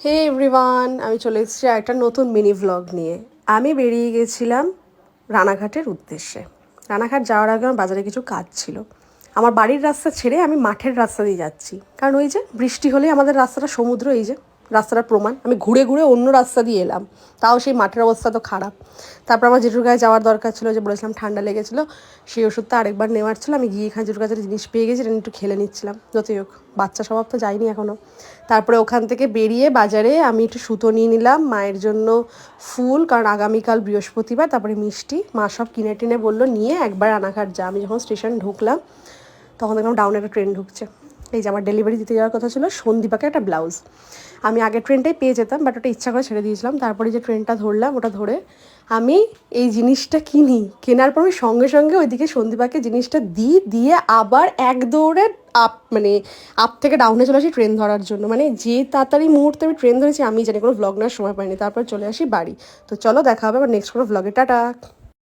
হে everyone, আমি চলে এসেছি একটা নতুন মিনি ভ্লগ নিয়ে। আমি বেরিয়ে গেছিলাম রানাঘাটের উদ্দেশ্যে। রানাঘাট যাওয়ার আগে আমার বাজারে কিছু কাজ ছিল। আমার বাড়ির রাস্তা ছেড়ে আমি মাঠের রাস্তা দিয়ে যাচ্ছি, কারণ ওই যে বৃষ্টি হলেই আমাদের রাস্তাটা সমুদ্র, এই যে রাস্তাটার প্রমাণ। আমি ঘুরে ঘুরে অন্য রাস্তা দিয়ে এলাম, তাও সেই মাঠের অবস্থা তো খারাপ। তারপর আমার জেঠুর গায়ে যাওয়ার দরকার ছিল, যে বলেছিলাম ঠান্ডা লেগেছিলো, সেই ওষুধটা আরেকবার নেওয়ার ছিল। আমি গিয়ে এখানে জেঠুর কাছে জিনিস পেয়ে গেছি, এটা একটু খেলে নিচ্ছিলাম। যতই হোক, বাচ্চা স্বভাব তো যায়নি এখনও। তারপরে ওখান থেকে বেরিয়ে বাজারে আমি একটু সুতো নিয়ে নিলাম, মায়ের জন্য ফুল, কারণ আগামীকাল বৃহস্পতিবার। তারপরে মিষ্টি, মা সব কিনে টিনে বললো নিয়ে একবার রানাঘাট যা। আমি যখন স্টেশন ঢুকলাম তখন দেখলাম ডাউনে একটা ট্রেন ঢুকছে। এই যে আমার ডেলিভারি দিতে যাওয়ার কথা ছিল সন্দীপাকে একটা ব্লাউজ, আমি আগের ট্রেনটাই পেয়ে যেতাম, বাট ওটা ইচ্ছা করে ছেড়ে দিয়েছিলাম। তারপরে যে ট্রেনটা ধরলাম, ওটা ধরে আমি এই জিনিসটা কেনার পর আমি সঙ্গে সঙ্গে ওইদিকে সন্দীপাকে জিনিসটা দিয়ে আবার এক দৌড়ে আপ থেকে ডাউনে চলে আসি ট্রেন ধরার জন্য। মানে যে তাড়াতাড়ি মুহূর্তে আমি ট্রেন ধরেছি আমি জানি, কোনো ভ্লগ নেওয়ার সময় পাইনি। তারপর চলে আসি বাড়ি। তো চলো দেখা হবে আবার নেক্সট কোনো ভ্লগে, টাটা।